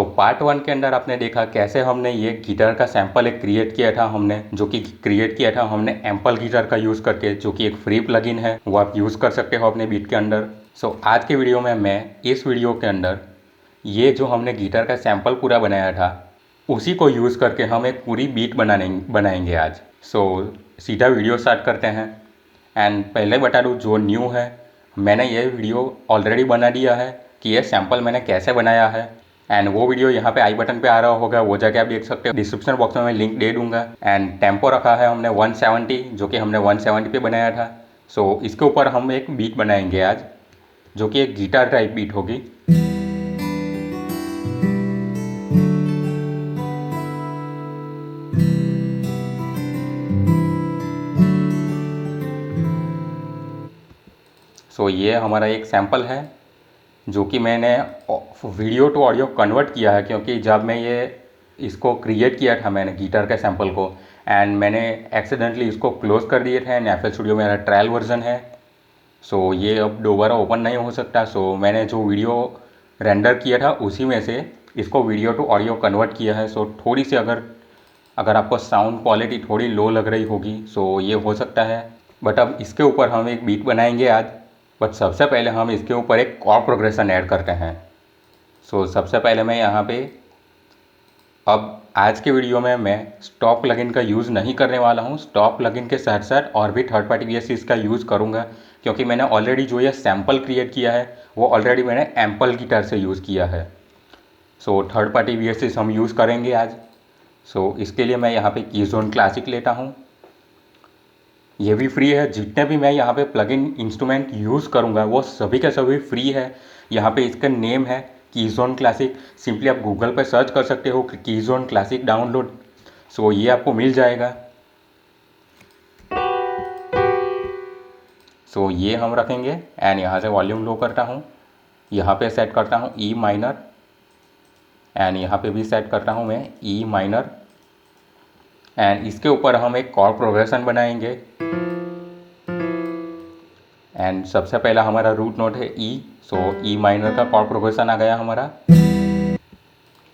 Part one के अंदर आपने देखा कैसे हमने ये गिटार का सैंपल एक क्रिएट किया था हमने, जो कि क्रिएट किया था हमने एम्पल गिटार का यूज़ करके, जो कि एक फ्री प्लगइन है, वो आप यूज़ कर सकते हो अपने बीट के अंदर। आज के वीडियो में मैं इस वीडियो के अंदर ये जो हमने गिटार का सैंपल पूरा बनाया था उसी को यूज़ करके हम एक पूरी बीट बनाएंगे आज। सीधा वीडियो स्टार्ट करते हैं। एंड पहले बता दूँ, जो न्यू है, मैंने ये वीडियो ऑलरेडी बना दिया है कि ये सैंपल मैंने कैसे बनाया है। एंड वो वीडियो यहाँ पे आई बटन पे आ रहा होगा, वो जाके आप देख सकते हो। डिस्क्रिप्शन बॉक्स में मैं लिंक दे दूंगा। एंड टेम्पो रखा है हमने 170, जो कि हमने 170 पे बनाया था। इसके ऊपर हम एक बीट बनाएंगे आज, जो कि एक गिटार टाइप बीट होगी। ये हमारा एक सैंपल है जो कि मैंने वीडियो टू ऑडियो कन्वर्ट किया है, क्योंकि जब मैं ये इसको क्रिएट किया था मैंने गिटार के सैंपल को, एंड मैंने एक्सीडेंटली इसको क्लोज़ कर दिए थे। एंड FL स्टूडियो मेरा ट्रायल वर्जन है, ये अब दोबारा ओपन नहीं हो सकता। मैंने जो वीडियो रेंडर किया था उसी में से इसको वीडियो टू ऑडियो कन्वर्ट किया है। थोड़ी सी अगर आपको साउंड क्वालिटी थोड़ी लो लग रही होगी, ये हो सकता है। बट अब इसके ऊपर हम एक बीट बनाएंगे आज। बट सबसे पहले हम इसके ऊपर एक कॉर्ड प्रोग्रेशन ऐड करते हैं। सबसे पहले मैं यहाँ पे अब आज के वीडियो में मैं स्टॉक प्लगइन का यूज़ नहीं करने वाला हूँ। स्टॉक प्लगइन के साथ साथ और भी थर्ड पार्टी VSTs का यूज़ करूँगा, क्योंकि मैंने ऑलरेडी जो ये सैम्पल क्रिएट किया है वो ऑलरेडी मैंने एम्पल गिटार से यूज़ किया है। थर्ड पार्टी VSTs हम यूज़ करेंगे आज। इसके लिए मैं यहाँ पे कीज़ोन क्लासिक लेता हूँ। ये भी फ्री है। जितने भी मैं यहाँ पे प्लगइन इंस्ट्रूमेंट यूज़ करूँगा वो सभी के सभी फ्री है। यहाँ पे इसका नेम है कीज़ोन क्लासिक। सिंपली आप गूगल पे सर्च कर सकते हो कीज़ोन क्लासिक डाउनलोड। ये आपको मिल जाएगा। ये हम रखेंगे। एंड यहाँ से वॉल्यूम लो करता हूँ, यहाँ पे सेट करता हूँ E माइनर, एंड यहाँ पे भी सेट करता हूँ मैं E माइनर। एंड इसके ऊपर हम एक कॉर्ड प्रोग्रेशन बनाएंगे। एंड सबसे पहला हमारा रूट नोट है E, E माइनर का कॉर्ड प्रोग्रेशन आ गया हमारा।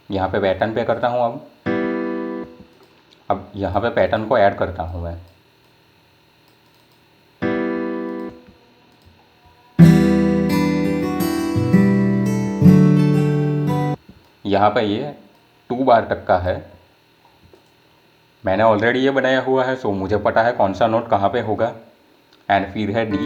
यहाँ पे पैटर्न पे करता हूँ। अब यहाँ पे पैटर्न को ऐड करता हूँ मैं। यहाँ पे ये 2 बार तक का है। मैंने ऑलरेडी ये बनाया हुआ है, मुझे पता है कौन सा नोट कहाँ पे होगा। एंड फिर है D,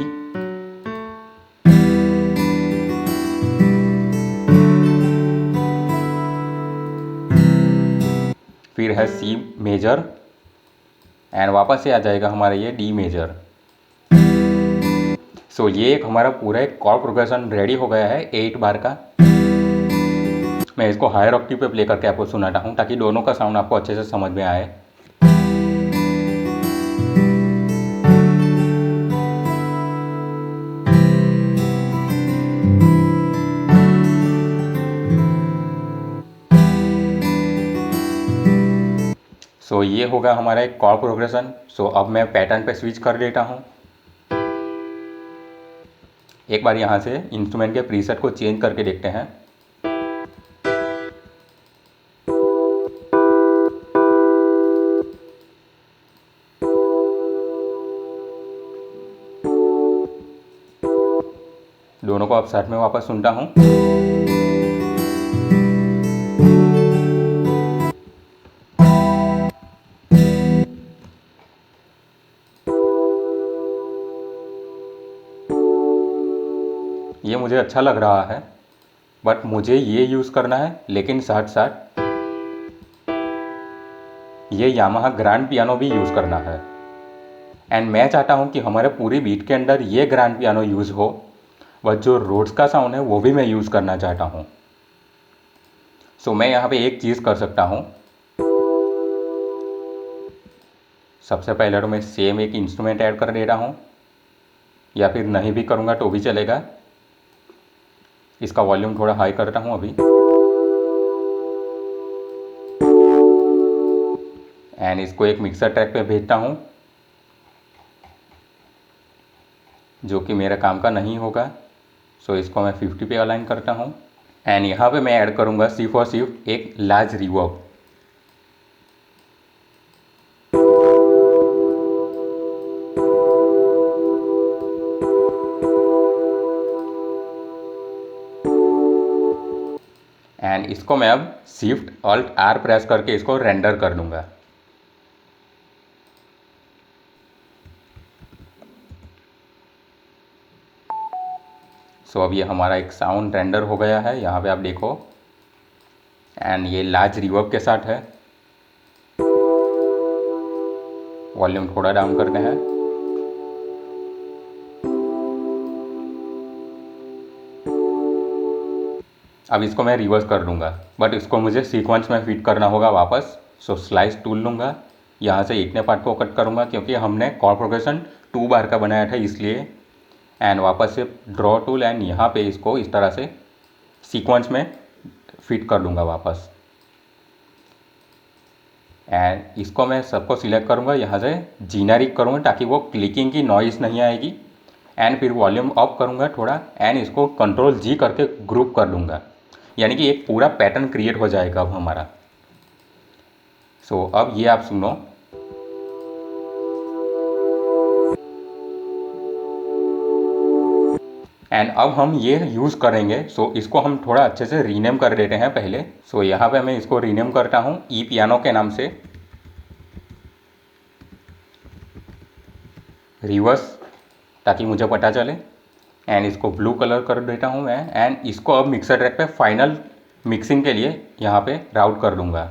फिर है C मेजर, एंड वापस से आ जाएगा हमारा ये D मेजर। ये एक हमारा पूरा एक कॉर्ड प्रोग्रेशन रेडी हो गया है 8 बार का। मैं इसको हायर ऑक्टेव पे प्ले करके आपको सुनाता हूँ, ताकि दोनों का साउंड आपको अच्छे से समझ में आए। ये होगा हमारा एक कॉर्ड प्रोग्रेशन। अब मैं पैटर्न पे स्विच कर देता हूँ। एक बार यहाँ से इंस्ट्रूमेंट के प्रीसेट को चेंज करके देखते हैं। दोनों को अब साथ में वापस सुनता हूँ। ये मुझे अच्छा लग रहा है, बट मुझे ये यूज़ करना है, लेकिन साथ साथ ये यामाहा ग्रैंड पियानो भी यूज़ करना है। एंड मैं चाहता हूँ कि हमारे पूरी बीट के अंदर ये ग्रैंड पियानो यूज़ हो, बट जो रोड्स का साउंड है वो भी मैं यूज़ करना चाहता हूँ। मैं यहाँ पे एक चीज़ कर सकता हूँ। सबसे पहले तो मैं सेम एक इंस्ट्रूमेंट ऐड कर दे रहा हूँ, या फिर नहीं भी करूँगा तो भी चलेगा। इसका वॉल्यूम थोड़ा हाई करता हूँ अभी। एंड इसको एक मिक्सर ट्रैक पे भेजता हूँ, जो कि मेरे काम का नहीं होगा। इसको मैं 50 पे अलाइन करता हूँ। एंड यहाँ पे मैं ऐड करूँगा सिर्फ और सिर्फ एक लार्ज रिवर्ब। एंड इसको मैं अब शिफ्ट ऑल्ट आर प्रेस करके इसको रेंडर कर दूंगा। सो अब ये हमारा एक साउंड रेंडर हो गया है, यहाँ पे आप देखो। एंड ये लार्ज रिवर्ब के साथ है। वॉल्यूम थोड़ा डाउन करते हैं। अब इसको मैं रिवर्स कर दूंगा, बट इसको मुझे सीक्वेंस में फिट करना होगा वापस। सो स्लाइस टूल लूँगा, यहाँ से इतने पार्ट को कट करूँगा क्योंकि हमने कॉर्ड प्रोग्रेशन 2 बार का बनाया था इसलिए। एंड वापस से ड्रॉ टूल एंड यहाँ पे इसको इस तरह से सीक्वेंस में फिट कर दूँगा वापस। एंड इसको मैं सबको सिलेक्ट करूँगा, यहाँ से जीनेरिक करूँगा ताकि वो क्लिकिंग की नॉइज़ नहीं आएगी। एंड फिर वॉल्यूम ऑफ करूँगा थोड़ा एंड इसको कंट्रोल जी करके ग्रुप कर दूँगा, यानी कि एक पूरा पैटर्न क्रिएट हो जाएगा अब हमारा। सो अब ये आप सुनो। एंड अब हम ये यूज़ करेंगे। सो इसको हम थोड़ा अच्छे से रीनेम कर देते हैं पहले। सो यहाँ पे मैं इसको रीनेम करता हूँ ई पियानो के नाम से, रिवर्स, ताकि मुझे पता चले। एंड इसको ब्लू कलर कर देता हूँ मैं। एंड इसको अब मिक्सर ट्रैक पे फाइनल मिक्सिंग के लिए यहाँ पे राउट कर दूँगा।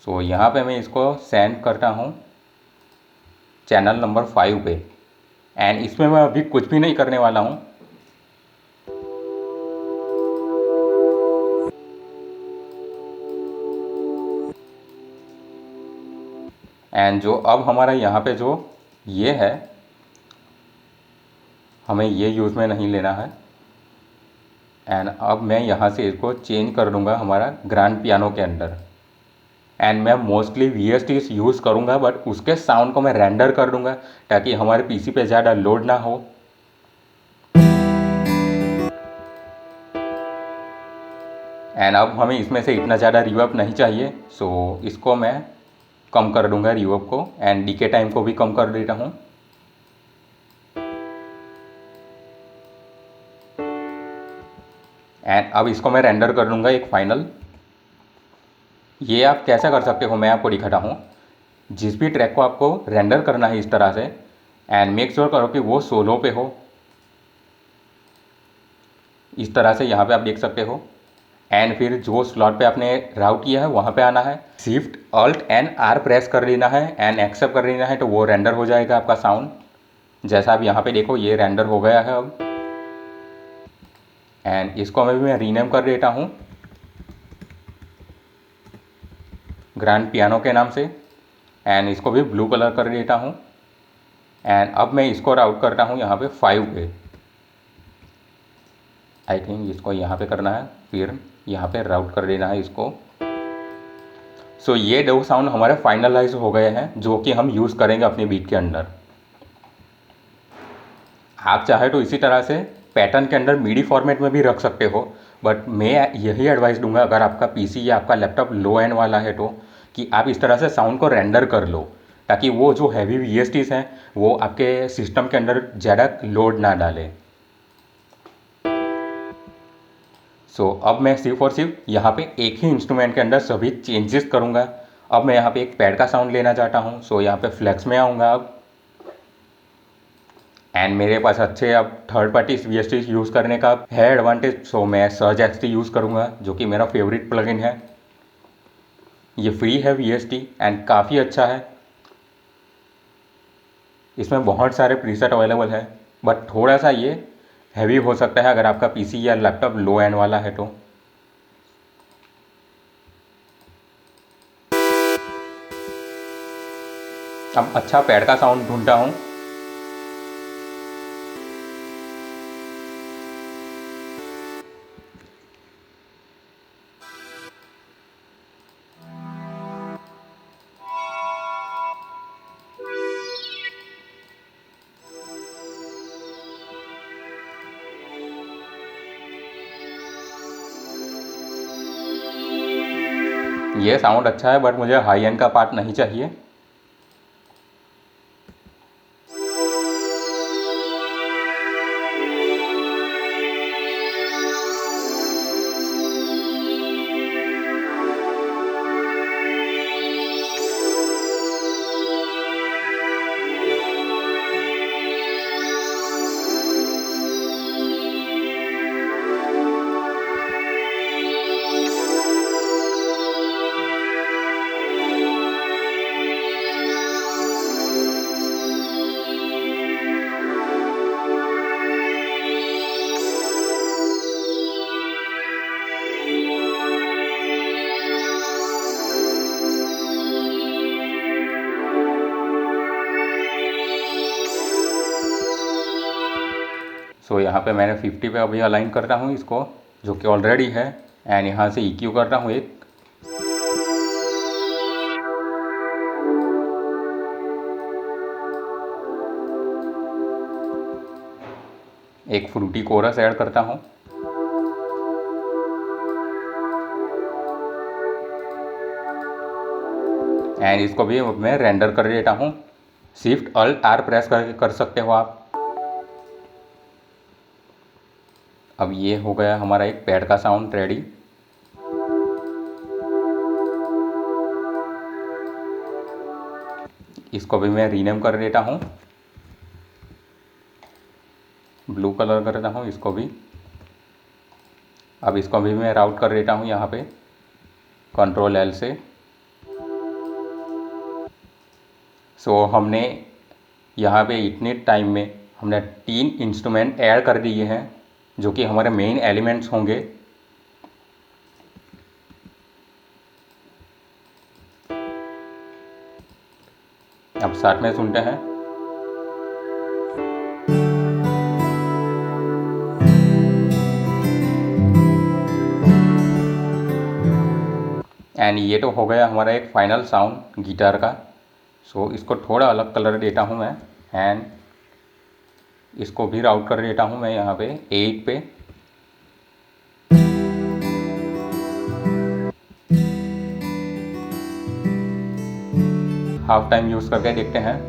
सो यहाँ पे मैं इसको सेंड करता हूँ चैनल नंबर 5 पे। एंड इसमें मैं अभी कुछ भी नहीं करने वाला हूँ। एंड जो अब हमारा यहाँ पे जो ये है, हमें ये यूज़ में नहीं लेना है। एंड अब मैं यहाँ से इसको चेंज कर दूँगा हमारा ग्रैंड पियानो के अंदर। एंड मैं मोस्टली VST यूज़ करूँगा, बट उसके साउंड को मैं रेंडर कर दूँगा ताकि हमारे पीसी पे ज़्यादा लोड ना हो। एंड अब हमें इसमें से इतना ज़्यादा रिवर्ब नहीं चाहिए, सो इसको मैं कम कर दूँगा रिवर्ब को। एंड डीके टाइम को भी कम कर देता हूँ। एंड अब इसको मैं रेंडर कर दूँगा एक फाइनल। ये आप कैसे कर सकते हो मैं आपको दिखाता हूँ। जिस भी ट्रैक को आपको रेंडर करना है इस तरह से, एंड मेक श्योर करो कि वो सोलो पे हो। इस तरह से यहाँ पे आप देख सकते हो। एंड फिर जो स्लॉट पे आपने राउट किया है वहाँ पे आना है, shift alt and are press कर लेना है एंड एक्सेप्ट कर लेना है, तो वो रेंडर हो जाएगा आपका साउंड। जैसा आप यहाँ पे देखो ये रेंडर हो गया है अब। एंड इसको मैं रीनेम कर देता हूँ ग्रैंड पियानो के नाम से। एंड इसको भी ब्लू कलर कर देता हूँ। एंड अब मैं इसको राउट करता हूँ यहाँ पे 5 पे। आई थिंक इसको यहाँ पे करना है, फिर यहाँ पे राउट कर देना है इसको। सो ये 2 साउंड हमारे फाइनलाइज हो गए हैं जो कि हम यूज़ करेंगे अपनी बीट के अंदर। आप चाहे तो इसी तरह से पैटर्न के अंदर मीडी फॉर्मेट में भी रख सकते हो, बट मैं यही एडवाइस दूंगा अगर आपका पीसी या आपका लैपटॉप लो एंड वाला है तो, कि आप इस तरह से साउंड को रेंडर कर लो ताकि वो जो हैवी VSTs हैं वो आपके सिस्टम के अंदर ज़्यादा लोड ना डाले। सो अब मैं सिर्फ और सिर्फ यहाँ पे एक ही इंस्ट्रूमेंट के अंदर सभी चेंजेस करूँगा। अब मैं यहाँ पे एक पैड का साउंड लेना चाहता हूँ। सो यहाँ पे फ्लेक्स में आऊँगा अब। एंड मेरे पास अच्छे अब थर्ड पार्टी VST यूज़ करने का है एडवांटेज। सो मैं सर्ज XT यूज़ करूँगा जो कि मेरा फेवरेट प्लगइन है। ये फ्री है VST एंड काफ़ी अच्छा है। इसमें बहुत सारे प्रीसेट अवेलेबल है, बट थोड़ा सा ये हैवी हो सकता है अगर आपका पीसी या लैपटॉप लो एंड वाला है तो। अब अच्छा पैड का साउंड ढूंढता हूँ। ये साउंड अच्छा है बट मुझे हाई एंड का पार्ट नहीं चाहिए। सो यहाँ पे मैंने 50 पे अभी अलाइन कर रहा हूँ इसको, जो कि ऑलरेडी है। एंड यहाँ से EQ कर रहा हूँ एक फ्रूटी कोरस ऐड करता हूँ। एंड इसको भी मैं रेंडर कर देता हूँ। शिफ्ट अल्ट आर प्रेस करके कर सकते हो आप। अब ये हो गया हमारा एक पैड का साउंड रेडी। इसको भी मैं रीनेम कर देता हूँ, ब्लू कलर कर देता हूँ इसको भी। अब इसको भी मैं राउट कर देता हूँ यहाँ पे Ctrl L से। सो हमने यहाँ पे इतने टाइम में हमने 3 इंस्ट्रूमेंट ऐड कर दिए हैं जो कि हमारे मेन एलिमेंट्स होंगे। अब साथ में सुनते हैं। एंड ये तो हो गया हमारा एक फाइनल साउंड गिटार का। सो इसको थोड़ा अलग कलर देता हूँ मैं। एंड इसको भी राउट कर देता हूँ मैं यहाँ पे 8 पे। हाफ टाइम यूज़ करके देखते हैं।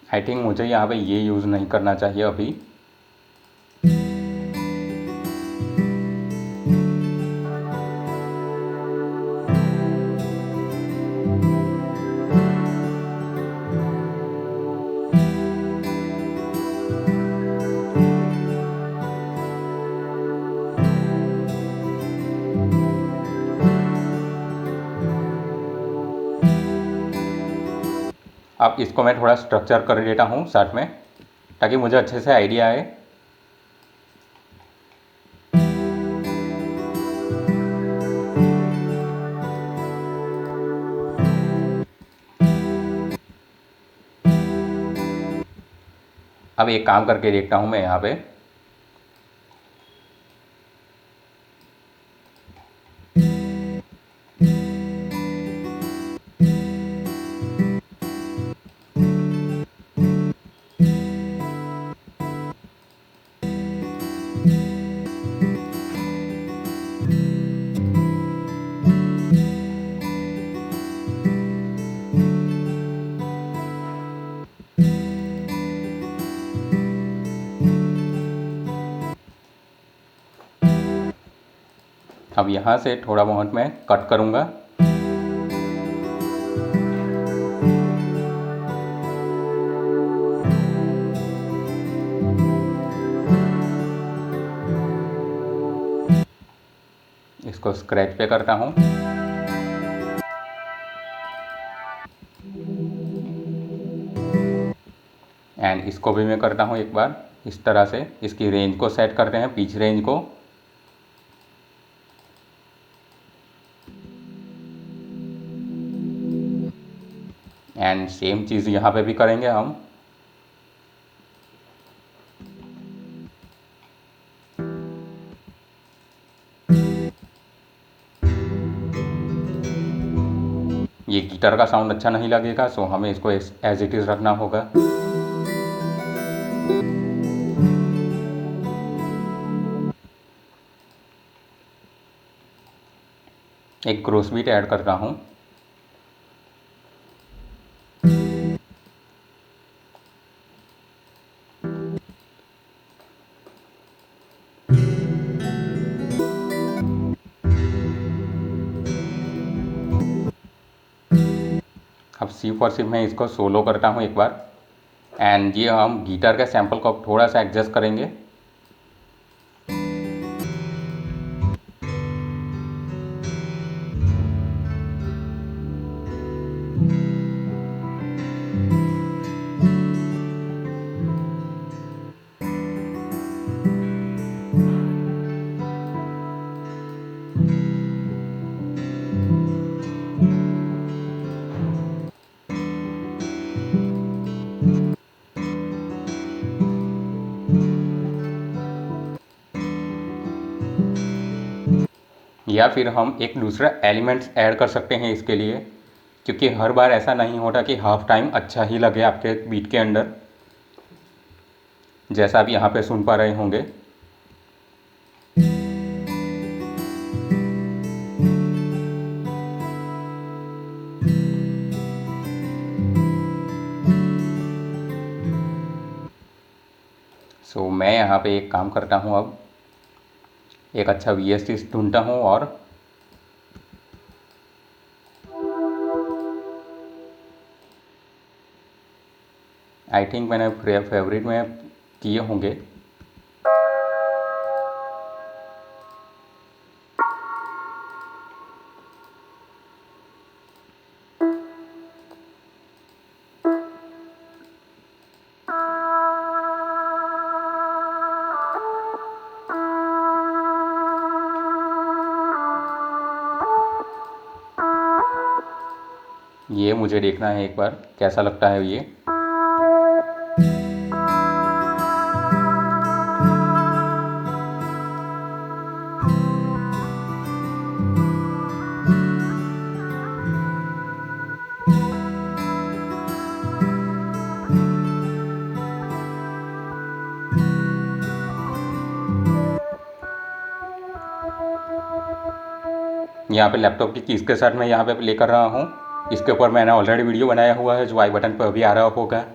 आई थिंक मुझे यहाँ पे ये यूज़ नहीं करना चाहिए अभी। अब इसको मैं थोड़ा स्ट्रक्चर कर देता हूँ साथ में, ताकि मुझे अच्छे से आइडिया आए। अब एक काम करके देखता हूँ मैं यहाँ पे। अब यहाँ से थोड़ा बहुत मैं कट करूँगा। इसको स्क्रैच पे करता हूँ। एंड इसको भी मैं करता हूँ एक बार। इस तरह से इसकी रेंज को सेट करते हैं, पिच रेंज को। एंड सेम चीज़ यहाँ पे भी करेंगे हम। ये गिटार का साउंड अच्छा नहीं लगेगा, सो हमें इसको एज इट इज़ रखना होगा। एक ग्रोस बीट ऐड करता हूँ। अब सिर्फ और सिर्फ मैं इसको सोलो करता हूँ एक बार। एंड ये हम गिटार के सैंपल को थोड़ा सा एडजस्ट करेंगे। या फिर हम एक दूसरा एलिमेंट्स ऐड कर सकते हैं इसके लिए, क्योंकि हर बार ऐसा नहीं होता कि हाफ टाइम अच्छा ही लगे आपके बीट के अंदर, जैसा आप यहाँ पे सुन पा रहे होंगे। सो मैं यहाँ पे एक काम करता हूँ, अब एक अच्छा VST ढूंढता हूँ और आई थिंक मैंने फेवरेट में किए होंगे। ये मुझे देखना है एक बार कैसा लगता है ये। यहाँ पे लैपटॉप की कीज़ के साथ मैं यहाँ पे प्ले कर रहा हूँ। इसके ऊपर मैंने ऑलरेडी वीडियो बनाया हुआ है, जो आई बटन पर अभी आ रहा होगा।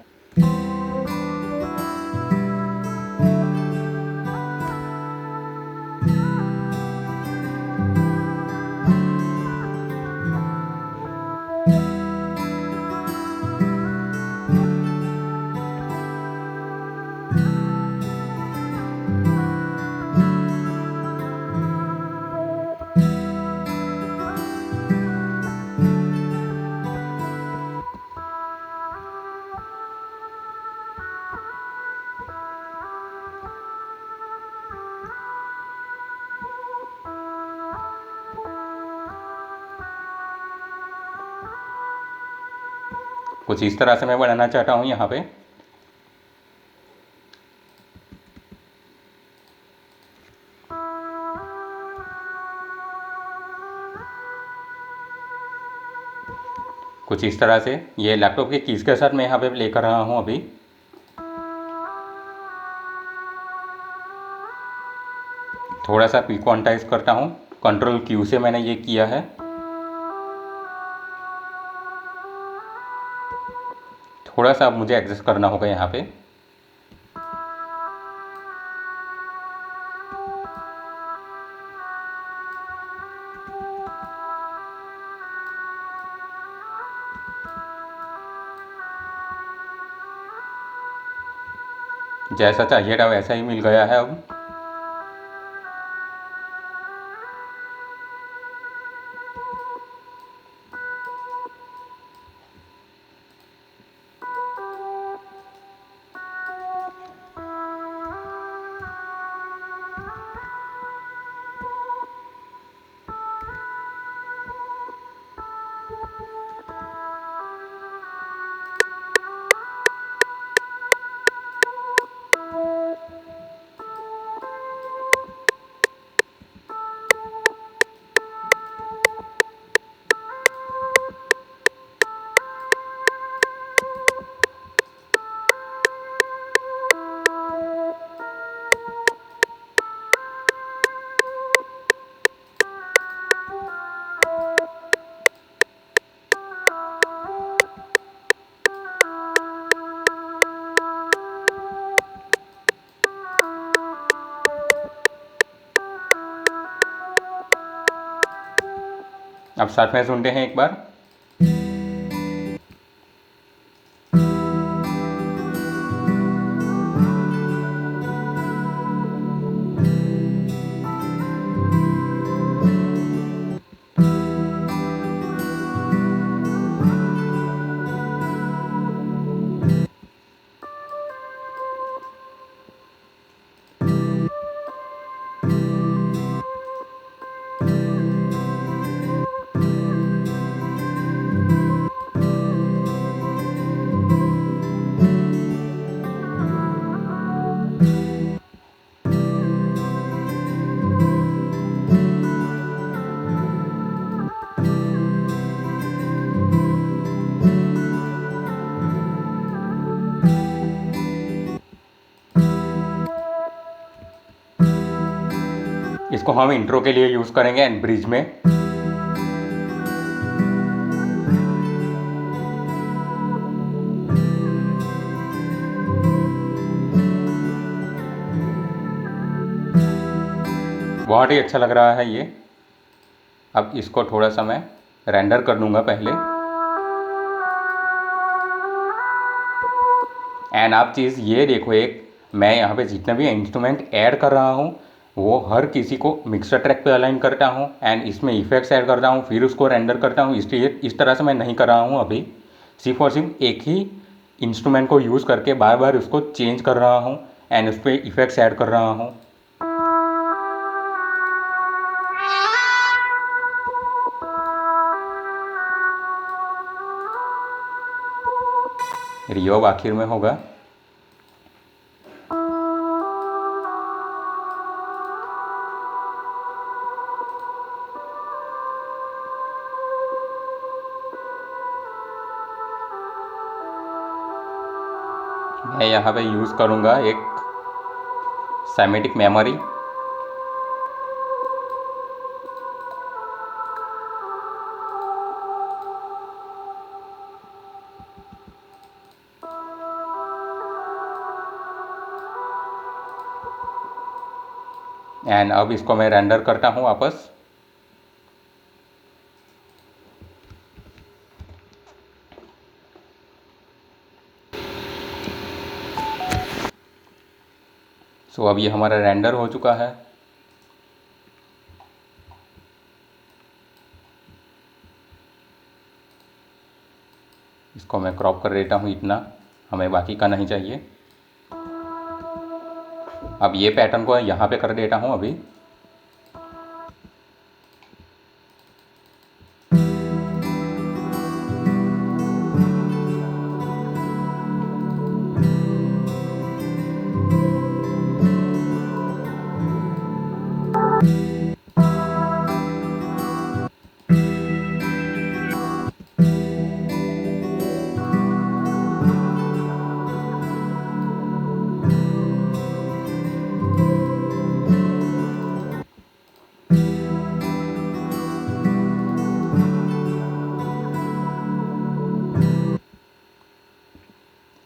कुछ इस तरह से मैं बनाना चाहता हूँ यहाँ पे। कुछ इस तरह से ये लैपटॉप के कीज़ के साथ मैं यहाँ पे प्ले कर रहा हूँ अभी। थोड़ा सा क्वांटाइज करता हूँ, कंट्रोल Q से मैंने ये किया है। थोड़ा सा अब मुझे एडजस्ट करना होगा यहाँ पे। जैसा चाहिए था वैसा ही मिल गया है अब। अब साथ में सुनते हैं एक बार। इसको हम इंट्रो के लिए यूज़ करेंगे एंड ब्रिज में। बहुत ही अच्छा लग रहा है ये। अब इसको थोड़ा सा मैं रेंडर कर लूँगा पहले। एंड आप चीज़ ये देखो, एक मैं यहाँ पे जितने भी इंस्ट्रूमेंट ऐड कर रहा हूँ वो हर किसी को मिक्सर ट्रैक पे अलाइन करता हूँ एंड इसमें इफेक्ट्स ऐड करता हूँ, फिर उसको रेंडर करता हूँ। इसलिए इस तरह से मैं नहीं कर रहा हूँ अभी। सिर्फ और सिर्फ एक ही इंस्ट्रूमेंट को यूज़ करके बार बार उसको चेंज कर रहा हूँ एंड उस पर इफेक्ट्स ऐड कर रहा हूँ। रिवर्ब आखिर में होगा। मैं यहाँ पे यूज़ करूँगा एक साइमेटिक मेमोरी। एंड अब इसको मैं रेंडर करता हूँ वापस। सो अब ये हमारा रेंडर हो चुका है। इसको मैं क्रॉप कर देता हूँ, इतना हमें बाकी का नहीं चाहिए। अब ये पैटर्न को यहाँ पे कर देता हूँ अभी।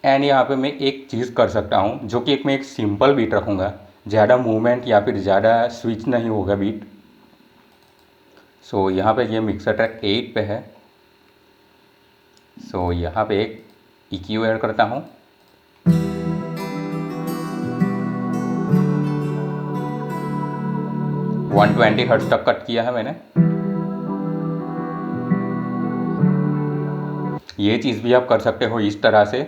एंड यहाँ पे मैं एक चीज़ कर सकता हूँ, जो कि मैं एक सिंपल बीट रखूँगा, ज़्यादा मूवमेंट या फिर ज़्यादा स्विच नहीं होगा बीट। सो यहाँ पे ये मिक्सर ट्रैक 8 पे है। सो यहाँ पे एक EQ ऐड करता हूँ। वन 120 हर्ट्ज तक कट किया है मैंने। ये चीज़ भी आप कर सकते हो इस तरह से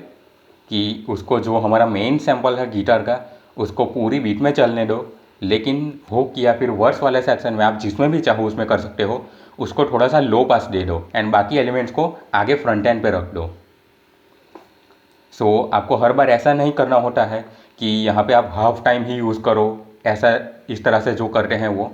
कि उसको जो हमारा मेन सैंपल है गिटार का उसको पूरी बीट में चलने दो, लेकिन हुक या फिर वर्स वाले सेक्शन में आप जिसमें भी चाहो उसमें कर सकते हो, उसको थोड़ा सा लो पास दे दो एंड बाकी एलिमेंट्स को आगे फ्रंट एंड पे रख दो। सो आपको हर बार ऐसा नहीं करना होता है कि यहाँ पे आप हाफ टाइम ही यूज़ करो, ऐसा इस तरह से जो करते हैं वो।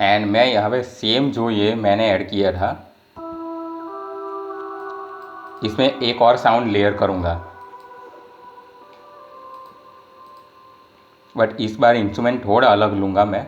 एंड मैं यहाँ पे सेम जो ये मैंने ऐड किया था इसमें एक और साउंड लेयर करूँगा, बट इस बार इंस्ट्रूमेंट थोड़ा अलग लूँगा मैं।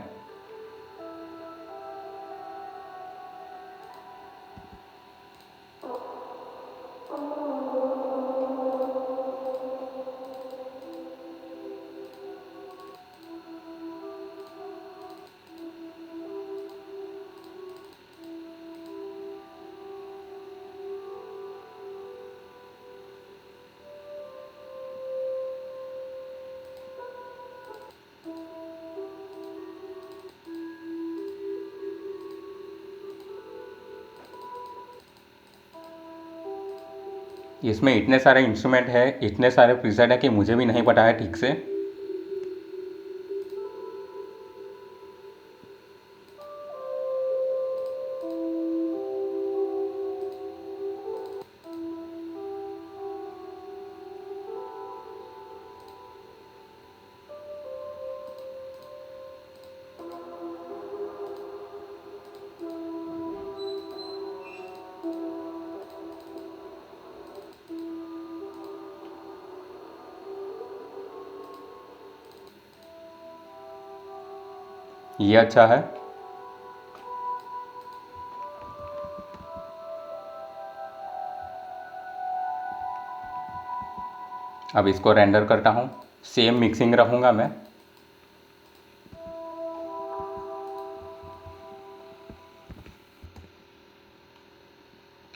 इसमें इतने सारे इंस्ट्रूमेंट है, इतने सारे प्रीसेट है कि मुझे भी नहीं पता है ठीक से। ये अच्छा है। अब इसको रेंडर करता हूँ, सेम मिक्सिंग रखूँगा मैं।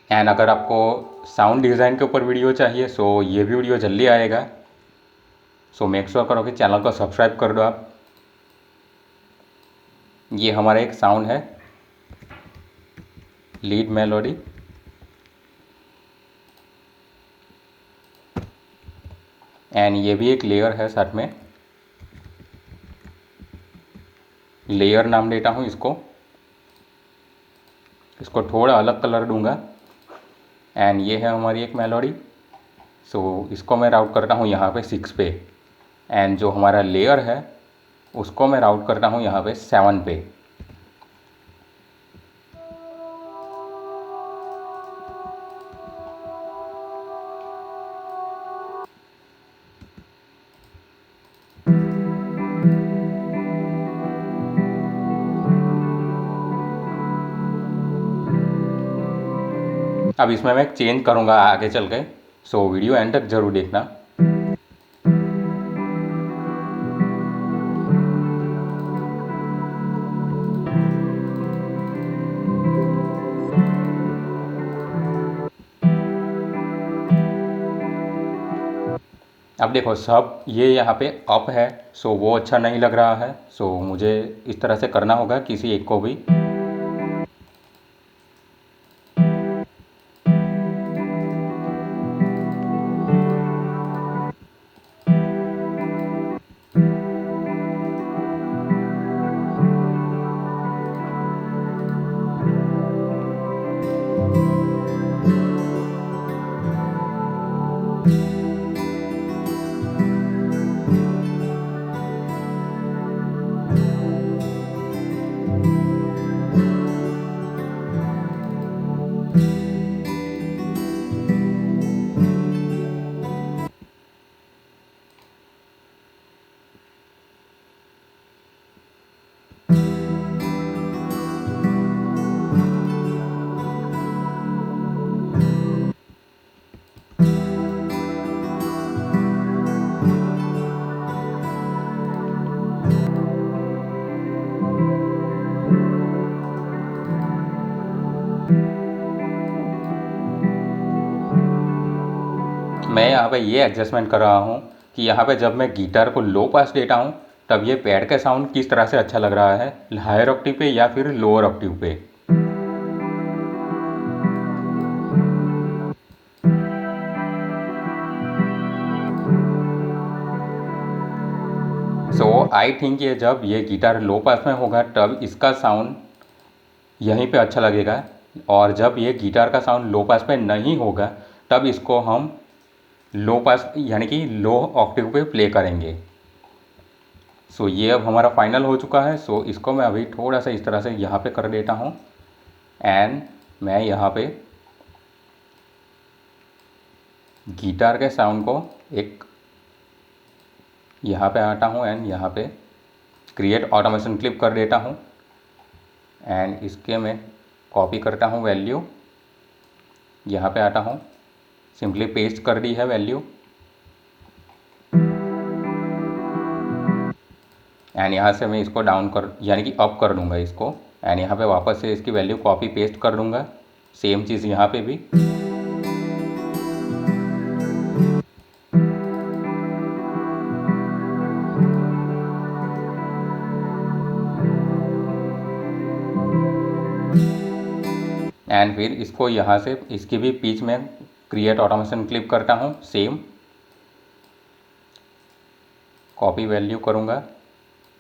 एंड अगर आपको साउंड डिज़ाइन के ऊपर वीडियो चाहिए सो ये भी वीडियो जल्दी आएगा। सो मेक श्योर करो कि चैनल को सब्सक्राइब कर दो आप। ये हमारा एक साउंड है, लीड मेलोडी। एंड ये भी एक लेयर है साथ में, लेयर नाम देता हूँ इसको। इसको थोड़ा अलग कलर दूंगा। एंड ये है हमारी एक मेलोडी। सो इसको मैं राउट करता हूँ यहाँ पे 6 पे। एंड जो हमारा लेयर है उसको मैं राउट करता हूँ यहाँ पे 7 पे। अब इसमें मैं चेंज करूँगा आगे चल के, सो वीडियो एंड तक ज़रूर देखना। अब देखो सब ये यहाँ पे अप है, सो वो अच्छा नहीं लग रहा है। सो मुझे इस तरह से करना होगा किसी एक को भी। मैं यहाँ पे ये एडजस्टमेंट कर रहा हूँ कि यहाँ पे जब मैं गिटार को लो पास देता हूँ तब ये पैड का साउंड किस तरह से अच्छा लग रहा है, हायर ऑक्टेव पे या फिर लोअर ऑक्टेव पे। आई थिंक ये जब ये गिटार लो पास में होगा तब इसका साउंड यहीं पे अच्छा लगेगा, और जब ये गिटार का साउंड लो पास में नहीं होगा तब इसको हम लो पास यानी कि लो ऑक्टेव पे प्ले करेंगे। सो ये अब हमारा फाइनल हो चुका है। सो इसको मैं अभी थोड़ा सा इस तरह से यहाँ पे कर देता हूँ, एंड मैं यहाँ पे गिटार के साउंड को एक यहाँ पे आता हूँ एंड यहाँ पे क्रिएट ऑटोमेशन क्लिप कर देता हूँ, एंड इसके मैं कॉपी करता हूँ वैल्यू, यहाँ पे आता हूँ, सिंपली पेस्ट कर दी है वैल्यू, एंड यहाँ से मैं इसको डाउन कर यानी कि अप कर दूँगा इसको, एंड यहाँ पे वापस से इसकी वैल्यू कॉपी पेस्ट कर दूँगा, सेम चीज़ यहाँ पे भी। एंड फिर इसको यहाँ से इसकी भी पिच में क्रिएट ऑटोमेशन क्लिप करता हूँ, सेम कॉपी वैल्यू करूँगा,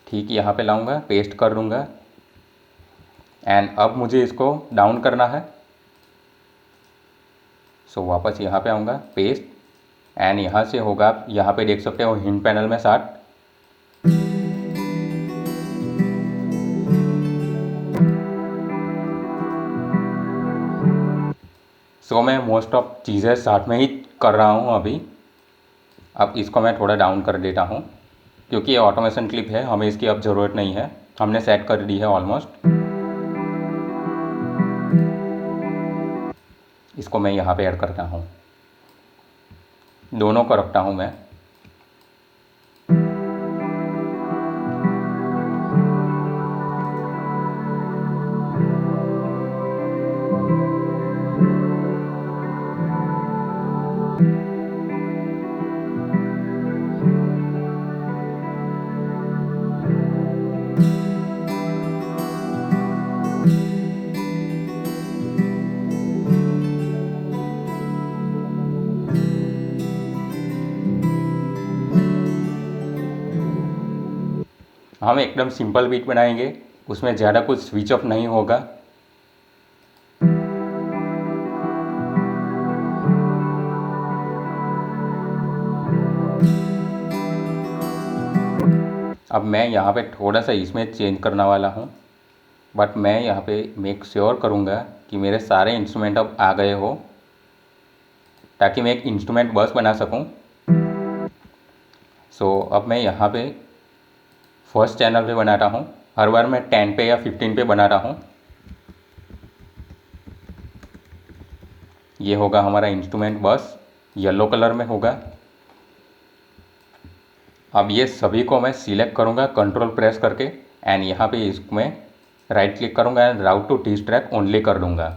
ठीक यहाँ पे लाऊंगा, पेस्ट कर दूँगा, एंड अब मुझे इसको डाउन करना है। सो वापस यहाँ पे आऊँगा, पेस्ट, एंड यहाँ से होगा, आप यहाँ पे देख सकते हो हिंट पैनल में 60। सो मैं मोस्ट ऑफ चीज़ें 60 में ही कर रहा हूँ अभी। अब इसको मैं थोड़ा डाउन कर देता हूँ क्योंकि ये ऑटोमेशन क्लिप है, हमें इसकी अब ज़रूरत नहीं है, हमने सेट कर दी है ऑलमोस्ट। इसको मैं यहाँ पे ऐड करता हूँ, दोनों को रखता हूँ मैं। हम एकदम सिंपल बीट बनाएंगे, उसमें ज़्यादा कुछ स्विच अप नहीं होगा। अब मैं यहाँ पे थोड़ा सा इसमें चेंज करने वाला हूँ, बट मैं यहाँ पे मेक श्योर करूँगा कि मेरे सारे इंस्ट्रूमेंट अब आ गए हो, ताकि मैं एक इंस्ट्रूमेंट बस बना सकूँ। सो अब मैं यहाँ पे फर्स्ट चैनल पे बनाता हूँ, हर बार मैं 10 पे या 15 पे बनाता हूँ। ये होगा हमारा इंस्ट्रूमेंट बस, येलो कलर में होगा। अब ये सभी को मैं सिलेक्ट करूँगा कंट्रोल प्रेस करके, एंड यहाँ पे इसमें राइट क्लिक करूँगा and route to this track only कर दूँगा।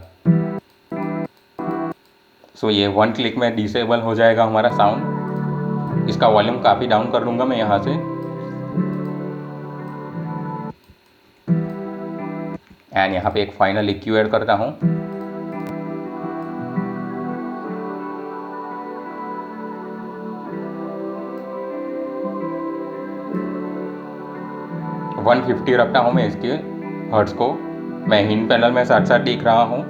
सो ये 1 क्लिक में डिसेबल हो जाएगा हमारा साउंड। इसका वॉल्यूम काफ़ी डाउन कर दूँगा मैं यहाँ से, एंड यहाँ पे एक फाइनल EQ ऐड करता हूँ। वन 150 रखता हूँ मैं इसके हर्ट्स को, मैं हिंट पैनल में साथ साथ देख रहा हूँ।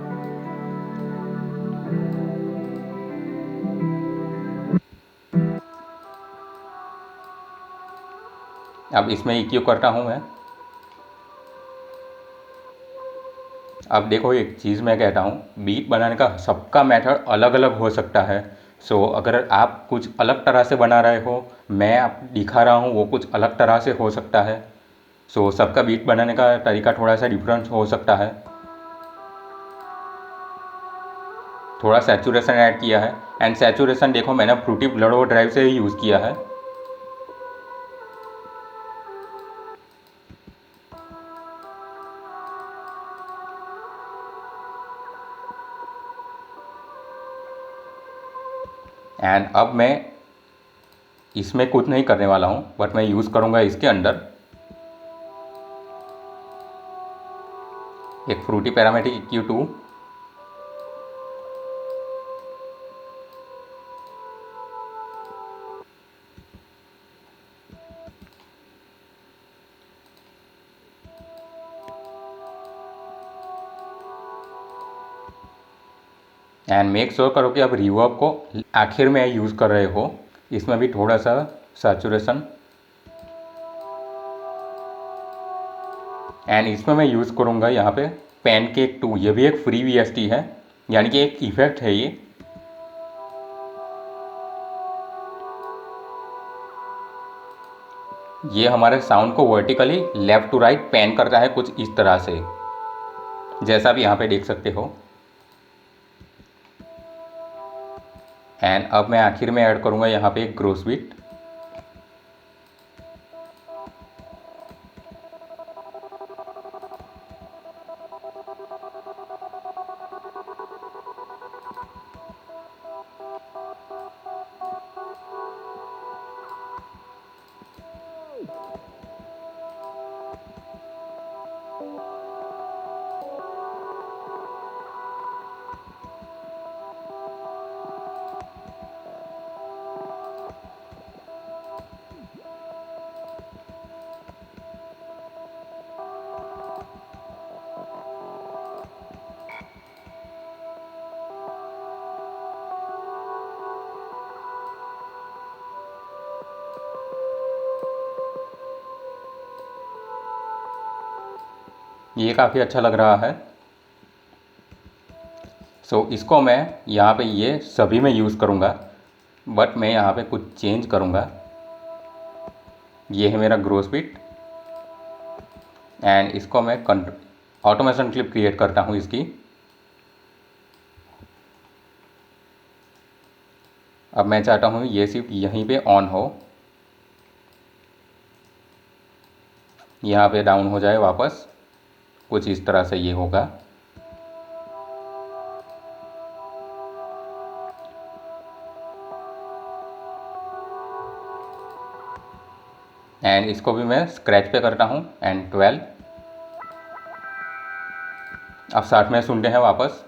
अब इसमें EQ करता हूँ मैं। अब देखो एक चीज़ मैं कहता हूँ, बीट बनाने का सबका मेथड अलग अलग हो सकता है। सो अगर आप कुछ अलग तरह से बना रहे हो, मैं आप दिखा रहा हूँ वो कुछ अलग तरह से हो सकता है। सो सबका बीट बनाने का तरीका थोड़ा सा डिफरेंट हो सकता है। थोड़ा सैचुरेशन ऐड किया है, एंड सैचुरेशन देखो मैंने फ्रूटी ब्लड ड्राइव से ही यूज़ किया है। एंड अब मैं इसमें कुछ नहीं करने वाला हूँ, बट मैं यूज़ करूँगा इसके अंदर एक Fruity parametric EQ2, and make sure करो कि आप रिवर्ब को आखिर में यूज़ कर रहे हो, इसमें भी थोड़ा सा सैचुरेशन। एंड इसमें मैं यूज़ करूँगा यहाँ पे पैनकेक 2, ये भी एक फ्री वीएसटी है, यानी कि एक इफेक्ट है ये। ये हमारे साउंड को vertically left to right pan करता है कुछ इस तरह से, जैसा आप यहाँ पे देख सकते हो। एंड अब मैं आखिर में ऐड करूँगा यहाँ पे एक ग्रोस बीट। ये काफ़ी अच्छा लग रहा है। सो इसको मैं यहाँ पे ये सभी में यूज़ करूँगा, बट मैं यहाँ पे कुछ चेंज करूँगा। ये है मेरा ग्रोस बीट एंड इसको मैं ऑटोमेशन क्लिप क्रिएट करता हूँ इसकी। अब मैं चाहता हूँ ये सिर्फ यहीं पे ऑन हो, यहाँ पे डाउन हो जाए वापस, कुछ इस तरह से ये होगा। एंड इसको भी मैं स्क्रैच पे करता हूँ एंड 12। अब साथ में सुनते हैं वापस।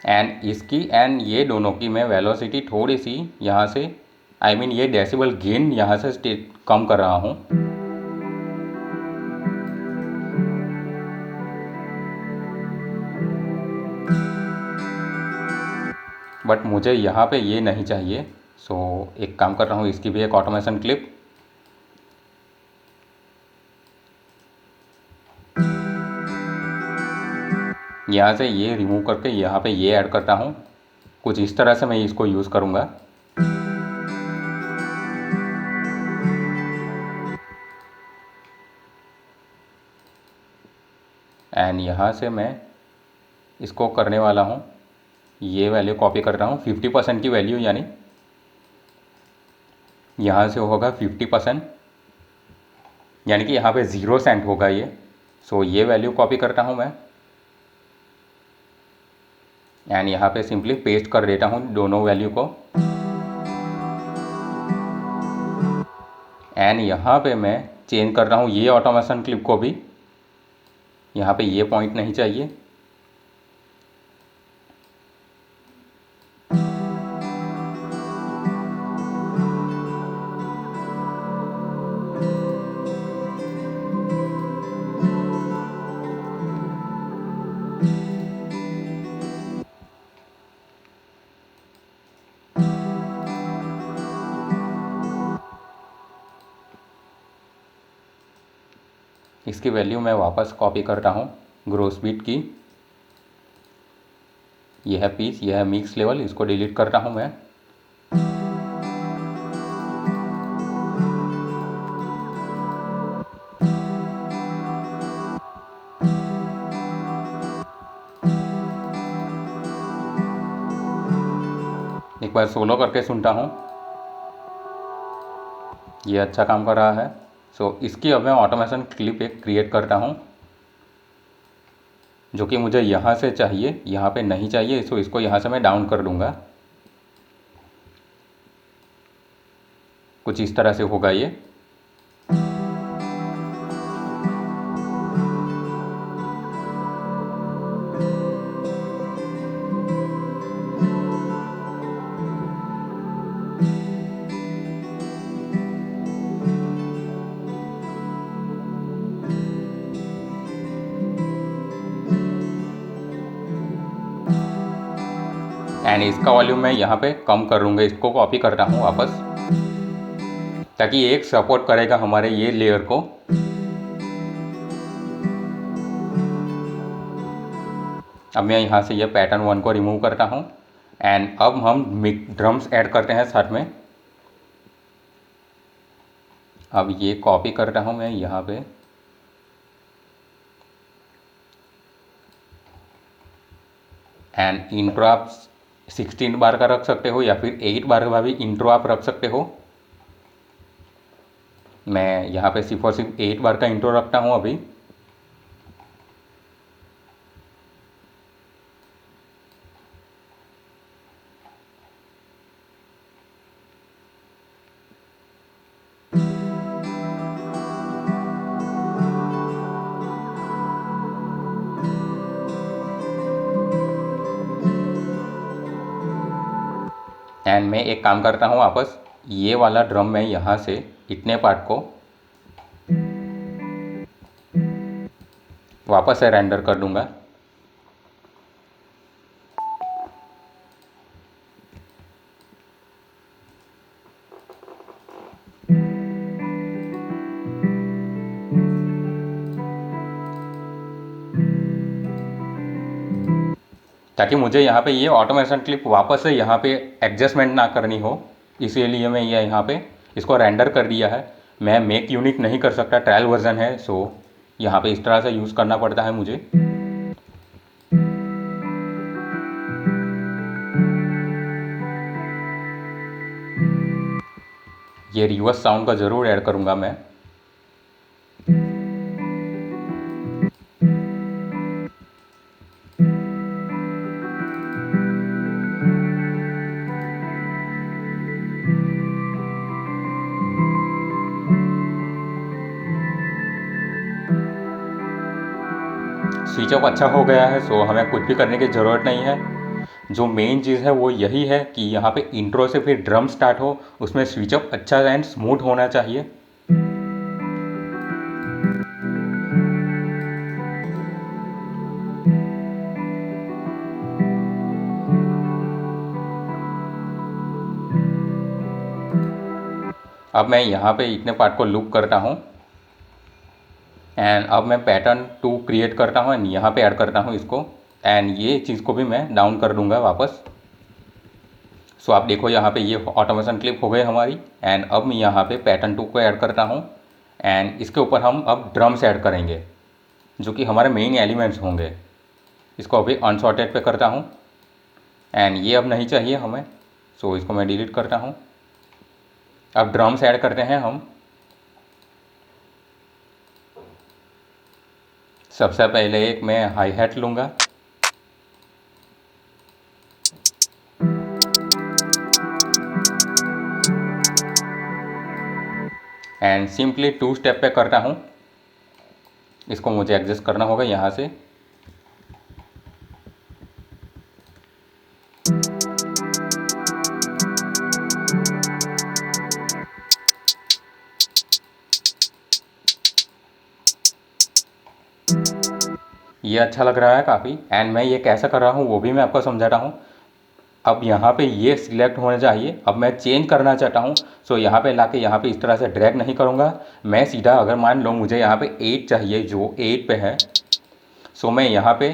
एंड इसकी एंड ये दोनों की मैं वेलोसिटी थोड़ी सी यहाँ से ये डेसिबल गेन यहाँ से कम कर रहा हूँ। बट मुझे यहाँ पे ये नहीं चाहिए, सो एक काम कर रहा हूँ, इसकी भी एक ऑटोमेशन क्लिप। यहाँ से ये रिमूव करके यहाँ पे ये ऐड करता हूँ, कुछ इस तरह से मैं इसको यूज़ करूँगा। एंड यहाँ से मैं इसको करने वाला हूँ, ये वैल्यू कॉपी कर रहा हूँ 50% की वैल्यू, यानी यहाँ से होगा 50%, यानी कि यहाँ पे 0 सेंट होगा ये। सो ये वैल्यू कॉपी करता हूँ मैं एंड यहाँ पे सिंपली पेस्ट कर देता हूँ दोनों वैल्यू को। एंड यहाँ पे मैं चेंज कर रहा हूँ ये ऑटोमेशन क्लिप को भी, यहाँ पे ये पॉइंट नहीं चाहिए। इसकी वैल्यू मैं वापस कॉपी करता हूँ ग्रोस बीट की। यह है पीच, यह है मिक्स लेवल, इसको डिलीट करता हूँ मैं। एक बार सोलो करके सुनता हूँ, ये अच्छा काम कर रहा है। सो इसकी अब मैं ऑटोमेशन क्लिप एक क्रिएट करता हूँ, जो कि मुझे यहाँ से चाहिए, यहाँ पे नहीं चाहिए। सो इसको यहाँ से मैं डाउन कर दूँगा, कुछ इस तरह से होगा ये। एंड इसका वॉल्यूम मैं यहाँ पे कम कर लूँगा। इसको कॉपी करता हूँ वापस, ताकि एक सपोर्ट करेगा हमारे ये लेयर को। अब मैं यहाँ से ये पैटर्न 1 को रिमूव करता हूँ एंड अब हम ड्रम्स ऐड करते हैं साथ में। अब ये कॉपी करता हूँ मैं यहाँ पे, एंड इंट्रो आप 16 बार का रख सकते हो या फिर 8 बार का भी इंट्रो आप रख सकते हो। मैं यहाँ पे सिर्फ और सिर्फ 8 बार का इंट्रो रखता हूँ अभी। एंड मैं एक काम करता हूँ, वापस ये वाला ड्रम मैं यहाँ से इतने पार्ट को वापस से रेंडर कर दूंगा। ताकि मुझे यहाँ पे ये ऑटोमेशन क्लिप वापस से यहाँ पे एडजस्टमेंट ना करनी हो, इसीलिए मैं ये यहाँ पे इसको रेंडर कर दिया है। मैं मेक यूनिट नहीं कर सकता, ट्रायल वर्जन है, सो यहाँ पे इस तरह से यूज़ करना पड़ता है मुझे। ये रिवर्स साउंड का ज़रूर ऐड करूँगा मैं। स्विच ऑफ अच्छा हो गया है, सो हमें कुछ भी करने की ज़रूरत नहीं है। जो मेन चीज़ है वो यही है कि यहाँ पे इंट्रो से फिर ड्रम स्टार्ट हो, उसमें स्विच ऑफ अच्छा एंड स्मूथ होना चाहिए। अब मैं यहाँ पे इतने पार्ट को लूप करता हूँ एंड अब मैं पैटर्न 2 क्रिएट करता हूँ एंड यहाँ पे ऐड करता हूँ इसको, एंड ये चीज़ को भी मैं डाउन कर दूँगा वापस। सो आप देखो यहाँ पे ये ऑटोमेशन क्लिप हो गई हमारी, एंड अब मैं यहाँ पे पैटर्न 2 को ऐड करता हूँ एंड इसके ऊपर हम अब ड्रम्स ऐड करेंगे जो कि हमारे मेन एलिमेंट्स होंगे। इसको अभी अनसॉर्टेड पे करता हूँ एंड ये अब नहीं चाहिए हमें, सो इसको मैं डिलीट करता हूँ। अब ड्रम्स ऐड करते हैं हम। सबसे पहले एक मैं हाई हैट लूँगा एंड सिंपली 2 स्टेप पे करता हूँ। इसको मुझे एडजस्ट करना होगा यहाँ से। ये अच्छा लग रहा है काफ़ी, एंड मैं ये कैसा कर रहा हूँ वो भी मैं आपको समझा रहा हूँ। अब यहाँ पे ये सिलेक्ट होना चाहिए। अब मैं चेंज करना चाहता हूँ, सो यहाँ पे लाके यहाँ पे इस तरह से ड्रैग नहीं करूँगा। मैं सीधा, अगर मान लो मुझे यहाँ पे 8 चाहिए जो 8 पे है, सो मैं यहाँ पे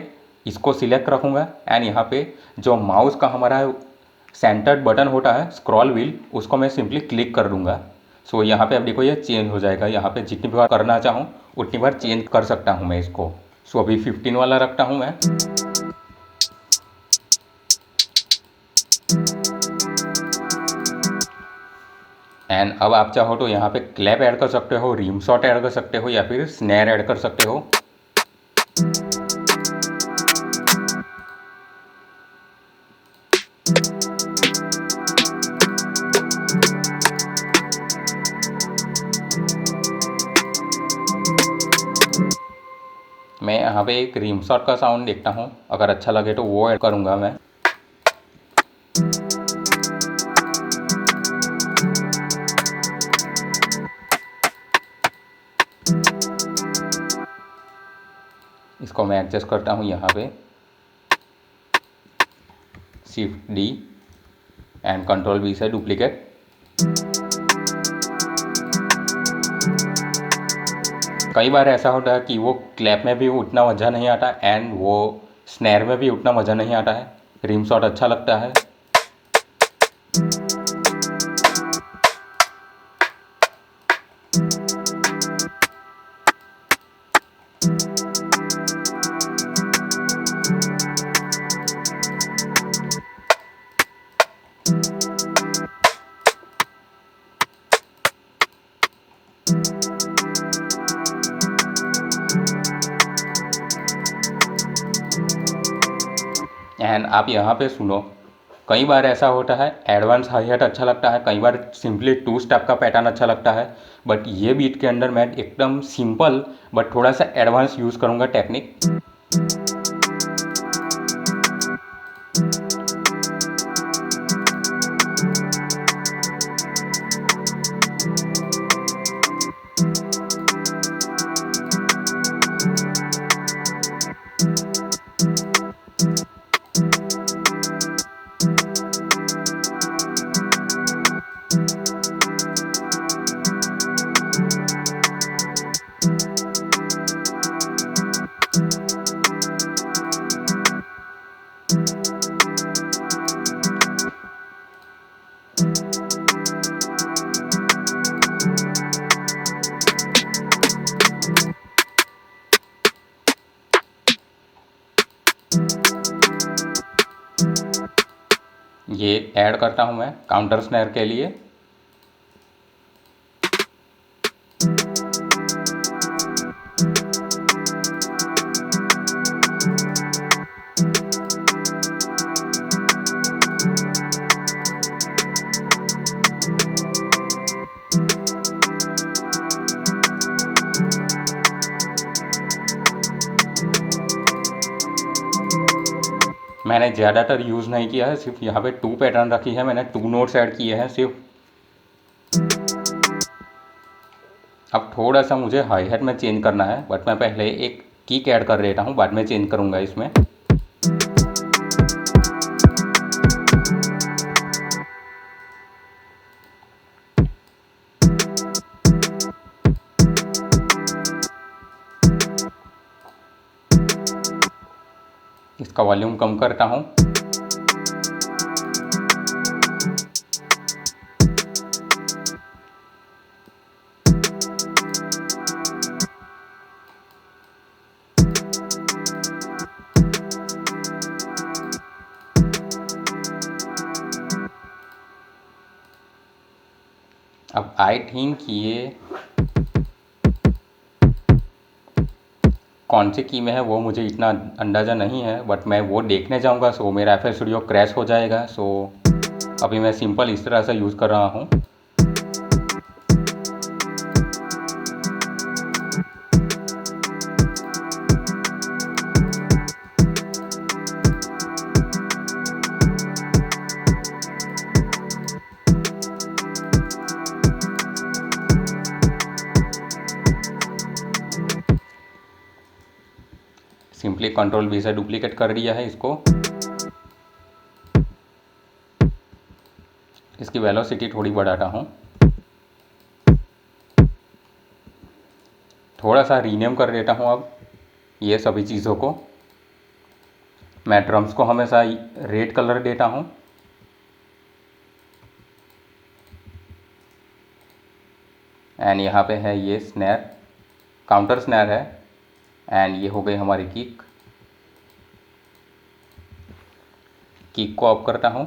इसको सिलेक्ट रखूँगा एंड यहाँ पे जो माउस का हमारा सेंटर्ड बटन होता है स्क्रॉल व्हील, उसको मैं सिंपली क्लिक कर दूँगा। सो यहाँ पे अब देखो ये चेंज हो जाएगा। यहाँ पे जितनी बार करना चाहूँ उतनी बार चेंज कर सकता हूँ मैं इसको। सो अभी 15 वाला रखता हूँ मैं। एंड अब आप चाहो तो यहाँ पे क्लैप ऐड कर सकते हो, रिम शॉट ऐड कर सकते हो या फिर स्नैर ऐड कर सकते हो। मैं यहाँ पे एक रिम शॉट का साउंड देखता हूँ, अगर अच्छा लगे तो वो ऐड करूँगा मैं। इसको मैं एडजस्ट करता हूँ यहाँ पे। Shift D and control we से डुप्लीकेट। कई बार ऐसा होता है कि वो क्लैप में भी उतना मज़ा नहीं आता एंड वो स्नैर में भी उतना मज़ा नहीं आता है, रिम शॉट अच्छा लगता है। एंड आप यहाँ पे सुनो, कई बार ऐसा होता है एडवांस हाई हैट अच्छा लगता है, कई बार सिंपली टू स्टेप का पैटर्न अच्छा लगता है, बट ये बीट के अंदर मैं एकदम सिंपल बट थोड़ा सा एडवांस यूज़ करूँगा टेक्निक। ये ऐड करता हूँ मैं काउंटर स्नैर के लिए। मैंने ज़्यादातर यूज़ नहीं किया है, सिर्फ यहाँ पे 2 पैटर्न रखी है, मैंने 2 नोट्स ऐड किए हैं सिर्फ। अब थोड़ा सा मुझे हाई हैट में चेंज करना है, बट मैं पहले एक किक ऐड कर देता हूँ, बाद में चेंज करूँगा इसमें। इसका वॉल्यूम कम करता हूँ। अब आई थिंक ये कौन सी की में है वो मुझे इतना अंदाज़ा नहीं है, बट मैं वो देखने जाऊंगा सो मेरा FL Studio क्रैश हो जाएगा। सो अभी मैं सिंपल इस तरह से यूज़ कर रहा हूँ। सिंपली कंट्रोल V से डुप्लीकेट कर दिया है इसको। इसकी वेलोसिटी थोड़ी बढ़ाता हूँ, थोड़ा सा रीनेम कर देता हूँ। अब ये सभी चीज़ों को मैं ड्रम्स को हमेशा रेड कलर देता हूँ। एंड यहाँ पे है ये स्नैर, काउंटर स्नैर है। एंड ये हो गई हमारी किक। किक को ऑफ करता हूँ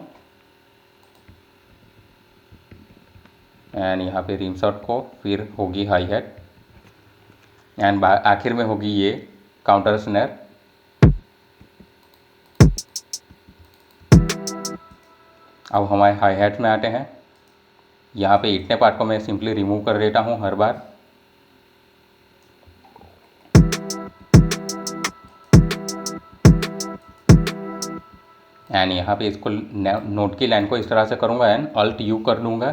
एंड यहाँ पे रिम शॉट को, फिर होगी हाई हैट एंड आखिर में होगी ये काउंटर स्नैर। अब हमारे हाई हैट में आते हैं। यहाँ पे इतने पार्ट को मैं सिंपली रिमूव कर देता हूँ हर बार। एंड यहाँ पे इसको नोट की लाइन को इस तरह से करूँगा एंड अल्ट यू कर दूँगा।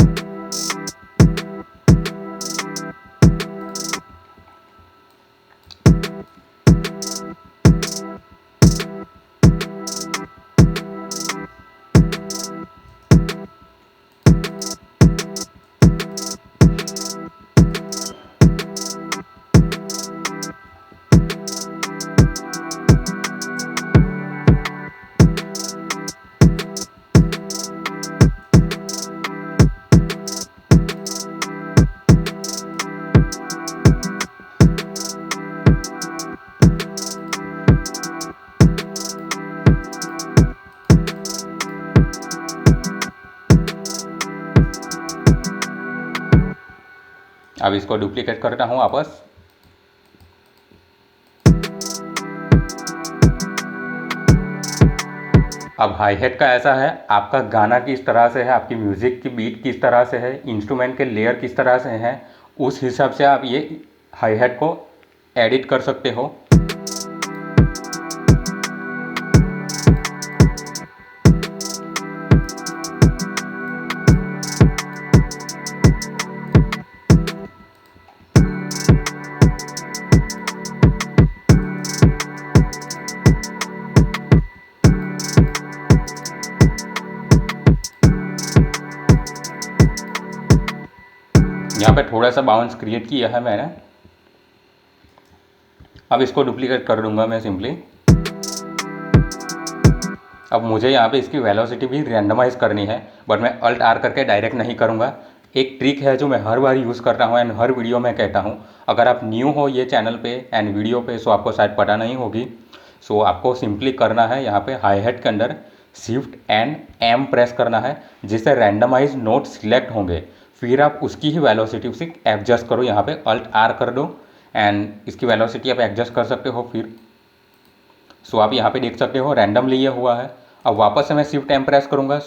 इसको डुप्लीकेट करता हूँ वापस। अब हाई हेड का ऐसा है, आपका गाना किस तरह से है, आपकी म्यूज़िक की बीट किस तरह से है, इंस्ट्रूमेंट के लेयर किस तरह से हैं, उस हिसाब से आप ये हाई हेड को एडिट कर सकते हो। यहाँ पे थोड़ा सा बाउंस क्रिएट किया है मैंने। अब इसको डुप्लीकेट कर दूंगा मैं सिंपली। अब मुझे यहाँ पे इसकी वेलोसिटी भी रैंडमाइज़ करनी है, बट मैं अल्ट आर करके डायरेक्ट नहीं करूँगा। एक ट्रिक है जो मैं हर बार यूज़ करता हूँ एंड हर वीडियो में कहता हूँ। अगर आप न्यू हो ये चैनल पे एंड वीडियो पे, सो आपको शायद पता नहीं होगी। सो आपको सिंपली करना है यहाँ पे हाई हेड के अंदर शिफ्ट एंड एम प्रेस करना है, जिससे रैंडमाइज नोट सिलेक्ट होंगे। फिर आप उसकी ही वेलोसिटी उसे एडजस्ट करो। यहाँ पे अल्ट आर कर दो एंड इसकी वेलोसिटी आप एडजस्ट कर सकते हो फिर। सो आप यहाँ पे देख सकते हो रैंडमली ये हुआ है। अब वापस से मैं शिफ्ट एम प्रेस करूँगा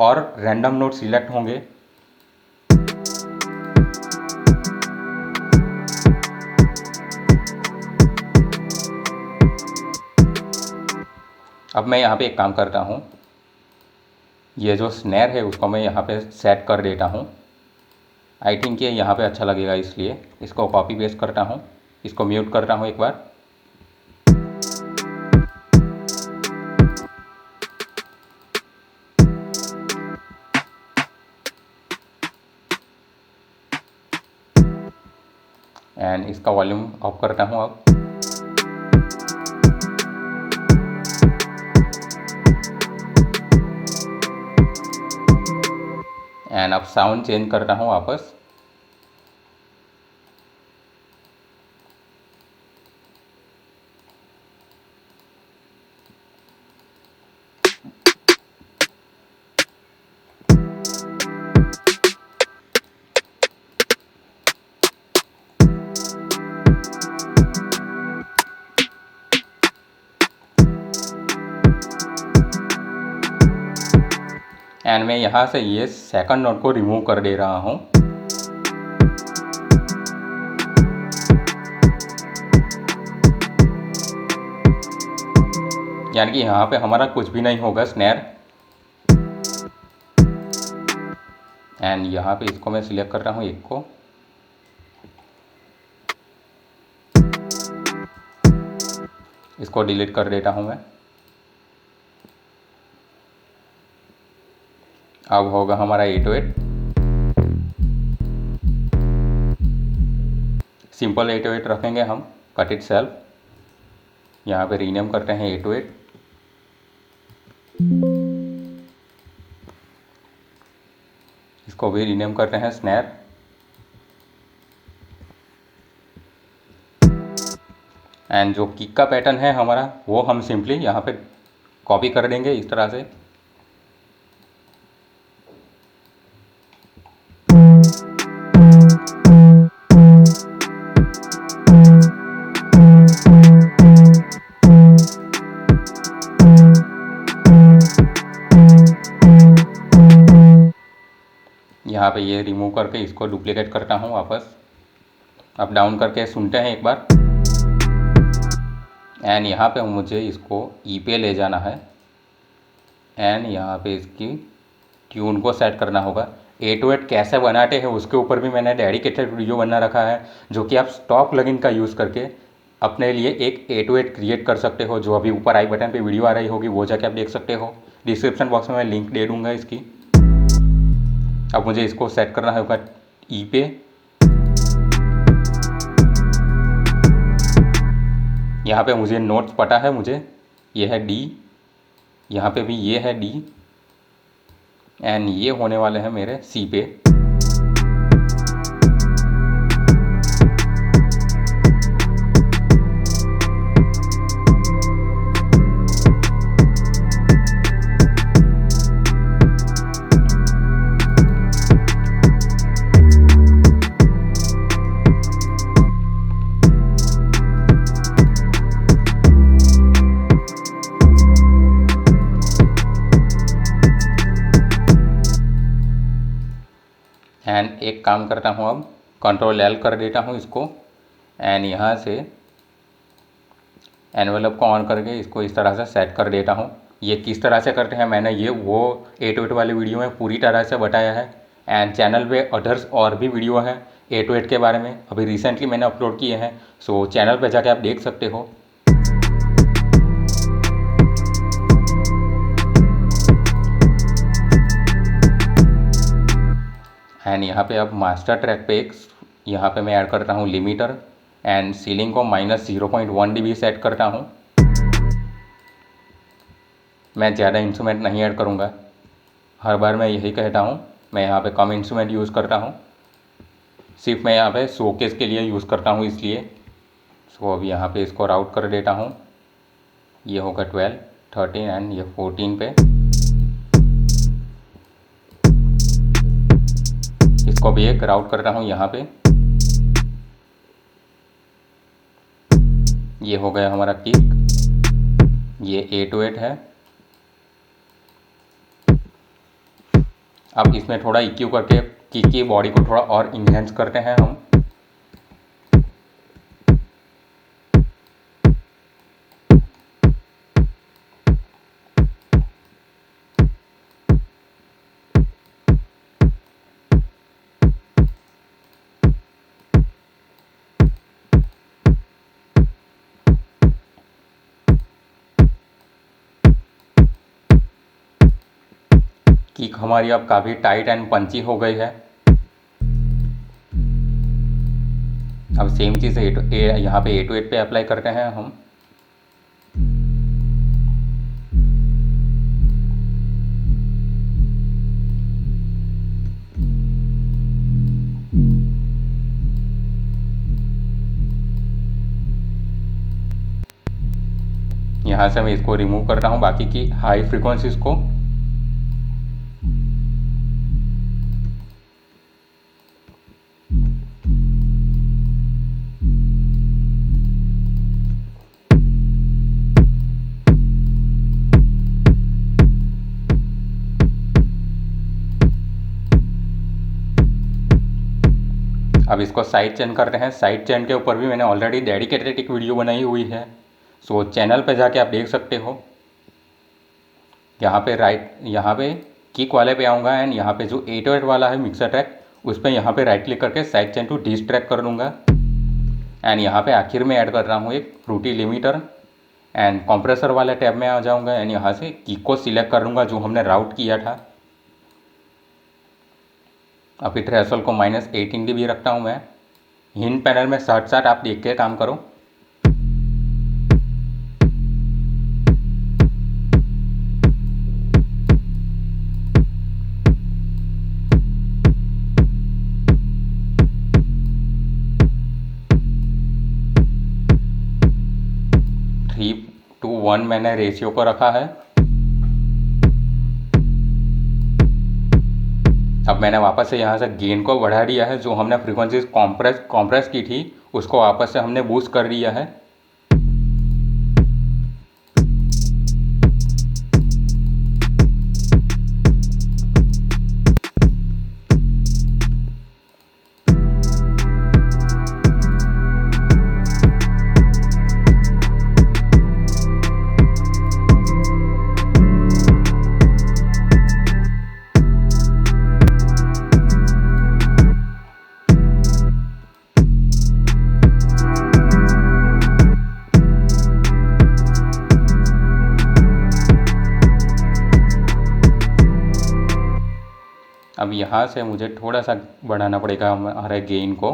और रैंडम नोट सिलेक्ट होंगे। अब मैं यहाँ पे एक काम करता हूँ, ये जो स्नैर है उसको मैं यहाँ पे सेट कर देता हूँ। आई थिंक ये यहाँ पे अच्छा लगेगा, इसलिए इसको कॉपी पेस्ट करता हूँ, इसको म्यूट करता हूँ एक बार। एंड इसका वॉल्यूम ऑफ करता हूँ अब। एंड अब साउंड चेंज करता हूँ वापस। एंड मैं यहाँ से ये सेकंड नोट को रिमूव कर दे रहा हूँ। यानी कि यहाँ पे हमारा कुछ भी नहीं होगा स्नैर। एंड यहाँ पे इसको मैं सिलेक्ट कर रहा हूँ एक को। इसको डिलीट कर देता हूँ मैं। अब होगा हमारा 808। सिंपल 808 रखेंगे हम, कट इट सेल्फ। यहाँ पे रीनेम करते हैं 808। इसको भी रीनेम करते हैं स्नैर। एंड जो किक का पैटर्न है हमारा, वो हम सिंपली यहाँ पे कॉपी कर देंगे इस तरह से। यहाँ पे ये रिमूव करके इसको डुप्लीकेट करता हूँ वापस। अप डाउन करके सुनते हैं एक बार। एंड यहाँ पे मुझे इसको ई पे ले जाना है एंड यहाँ पे इसकी ट्यून को सेट करना होगा। 808 कैसे बनाते हैं उसके ऊपर भी मैंने डेडिकेटेड वीडियो बना रखा है, जो कि आप स्टॉक प्लगइन का यूज़ करके अपने लिए एक 808 क्रिएट कर सकते हो। जो अभी ऊपर आई बटन पे वीडियो आ रही होगी वो जाके आप देख सकते हो। डिस्क्रिप्शन बॉक्स में मैं लिंक दे दूँगा इसकी। अब मुझे इसको सेट करना होगा ई पे। यहाँ पे मुझे नोट्स पता है, मुझे ये है डी, यहाँ पे भी ये है डी, एंड ये होने वाले हैं मेरे सी पे। एंड एक काम करता हूँ, अब कंट्रोल एल कर देता हूँ इसको, एंड यहाँ से एनवेलप को ऑन करके इसको इस तरह से सेट कर देता हूँ। ये किस तरह से करते हैं मैंने ये वो 808 वाली वीडियो में पूरी तरह से बताया है, एंड चैनल पे अदर्स और भी वीडियो हैं 808 के बारे में, अभी रिसेंटली मैंने अपलोड किए हैं, सो चैनल पे जाके आप देख सकते हो। एंड यहाँ पे अब मास्टर ट्रैक पे यहाँ पे मैं ऐड करता हूँ लिमिटर, एंड सीलिंग को -0.1 dB सेट करता हूँ। मैं ज़्यादा इंस्ट्रूमेंट नहीं ऐड करूँगा, हर बार मैं यही कहता हूँ, मैं यहाँ पे कम इंस्ट्रूमेंट यूज़ करता हूँ, सिर्फ मैं यहाँ पे शोकेस के लिए यूज़ करता हूँ इसलिए। सो अब यहाँ पे इसको राउट कर देता हूँ, ये होगा 12, 13 एंड ये 14 पे। इसको भी एक राउट करता हूँ यहाँ पे, ये हो गया हमारा किक, ये 808 है। अब इसमें थोड़ा EQ करके किक की बॉडी को थोड़ा और इन्हेंस करते हैं हम। किक हमारी अब काफ़ी टाइट एंड पंची हो गई है। अब सेम चीज़ यहाँ पे 808 पे अप्लाई करते हैं हम। यहाँ से मैं इसको रिमूव करता हूँ, बाकी की हाई फ्रीक्वेंसीज को। अब इसको साइड चेन करते हैं। साइड चेन के ऊपर भी मैंने ऑलरेडी डेडिकेटेड एक वीडियो बनाई हुई है, सो चैनल पे जाके आप देख सकते हो। यहाँ पे किक वाले पे आऊँगा, एंड यहाँ पे जो 808 वाला है मिक्सर ट्रैक, उस पर यहाँ पे राइट क्लिक करके साइड चेन टू डिस्ट्रैक्ट कर दूँगा। एंड यहाँ पे आखिर में ऐड कर रहा हूँ एक फ्रूटी लिमिटर, एंड कंप्रेसर वाले टैब में आ जाऊँगा, एंड यहाँ से किक को सिलेक्ट कर लूँगा जो हमने राउट किया था। अभी थ्रेशोल्ड को -18 dB रखता हूँ मैं। हिंट पैनल में साथ साथ आप देख के काम करो। थ्री टू वन मैंने रेशियो को रखा है। अब मैंने वापस से यहाँ से गेन को बढ़ा दिया है, जो हमने फ्रीक्वेंसीज कॉम्प्रेस की थी उसको वापस से हमने बूस्ट कर दिया है। अब यहाँ से मुझे थोड़ा सा बढ़ाना पड़ेगा हमारे गेन को।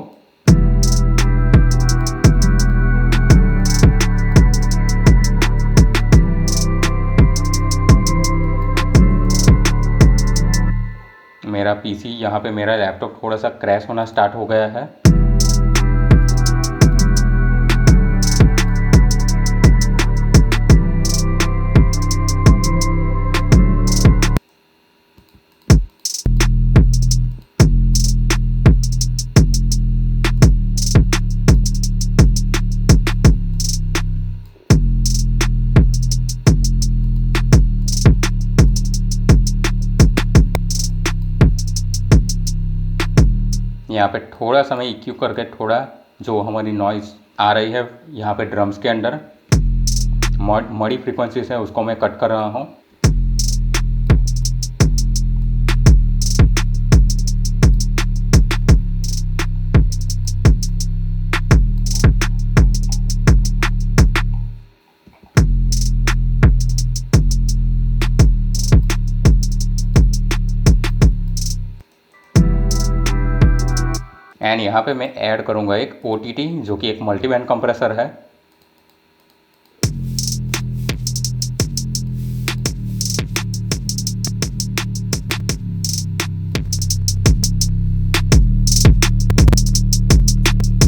मेरा पीसी यहाँ पे मेरा लैपटॉप थोड़ा सा क्रैश होना स्टार्ट हो गया है। यहाँ पे थोड़ा सा मैं EQ करके थोड़ा जो हमारी नॉइज़ आ रही है यहाँ पे ड्रम्स के अंदर मडी फ्रीक्वेंसीज है उसको मैं कट कर रहा हूँ। एंड यहाँ पे मैं ऐड करूँगा एक OTT जो कि एक मल्टीबैंड कंप्रेसर है।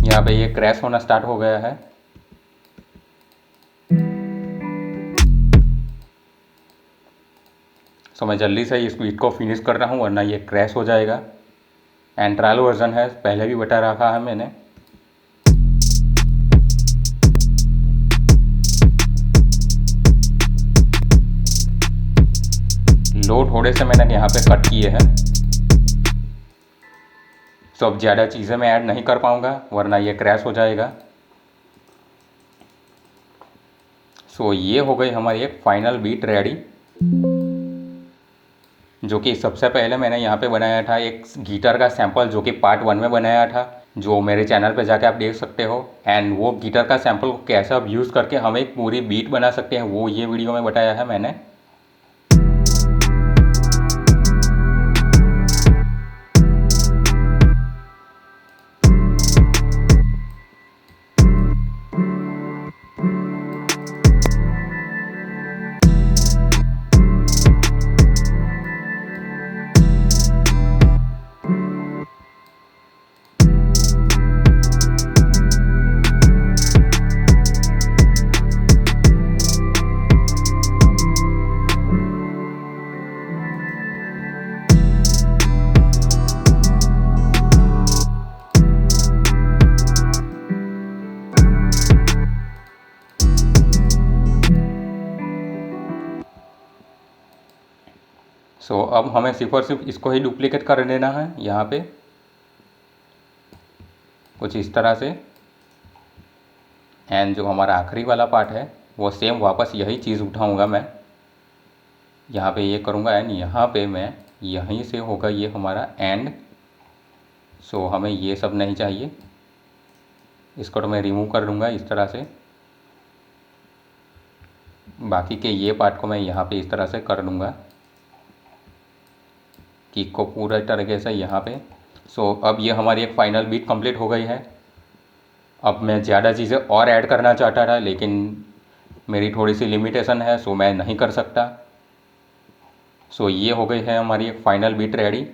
यहाँ पे ये क्रैश होना स्टार्ट हो गया है। सो मैं जल्दी से इस बीट को फिनिश कर रहा हूँ वरना ये क्रैश हो जाएगा। एंड ट्रायल वर्जन है, पहले भी बता रखा है मैंने। लो थोड़े से मैंने यहाँ पे कट किए हैं। सो अब ज़्यादा चीज़ें मैं ऐड नहीं कर पाऊँगा वरना ये क्रैश हो जाएगा। सो ये हो गई हमारी एक फाइनल बीट रेडी, जो कि सबसे पहले मैंने यहाँ पे बनाया था एक गिटार का सैंपल जो कि पार्ट 1 में बनाया था, जो मेरे चैनल पे जाके आप देख सकते हो। एंड वो गिटार का सैंपल को कैसे आप यूज़ करके हम एक पूरी बीट बना सकते हैं वो ये वीडियो में बताया है मैंने। सो अब हमें सिर्फ और सिर्फ इसको ही डुप्लीकेट कर देना है यहाँ पे कुछ इस तरह से। एंड जो हमारा आखिरी वाला पार्ट है वो सेम वापस यही चीज़ उठाऊँगा मैं, यहाँ पे ये करूँगा। एंड यहाँ पे मैं यहीं से होगा ये हमारा एंड। सो हमें ये सब नहीं चाहिए, इसको तो मैं रिमूव कर दूँगा इस तरह से। बाकी के ये पार्ट को मैं यहाँ पे इस तरह से कर दूँगा किक को पूरा तरीके से यहाँ पे। सो अब ये हमारी एक फाइनल बीट कंप्लीट हो गई है। अब मैं ज़्यादा चीज़ें और ऐड करना चाहता था लेकिन मेरी थोड़ी सी लिमिटेशन है, सो मैं नहीं कर सकता। सो ये हो गई है हमारी एक फाइनल बीट रेडी।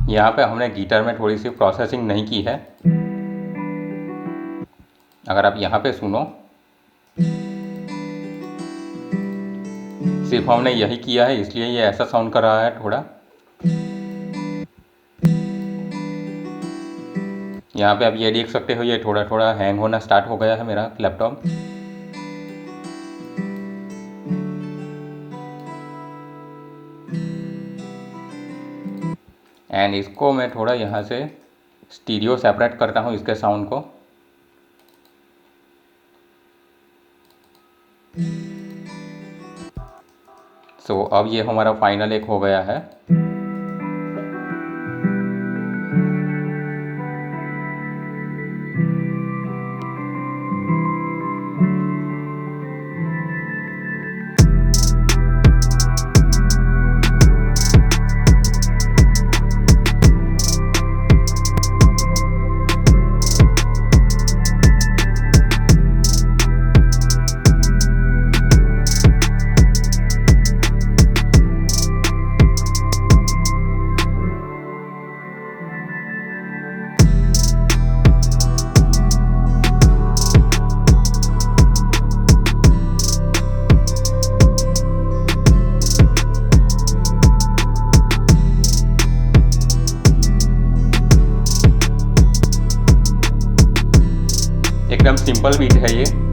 यहाँ पे हमने गिटार में थोड़ी सी प्रोसेसिंग नहीं की है। अगर आप यहाँ पे सुनो, सिर्फ हमने यही किया है इसलिए ये ऐसा साउंड कर रहा है थोड़ा। यहाँ पे आप ये देख सकते हो ये थोड़ा थोड़ा हैंग होना स्टार्ट हो गया है मेरा लैपटॉप। एंड इसको मैं थोड़ा यहाँ से स्टीरियो सेपरेट करता हूँ इसके साउंड को। सो अब ये हमारा फाइनल एक हो गया है। एकदम सिंपल बीट है ये।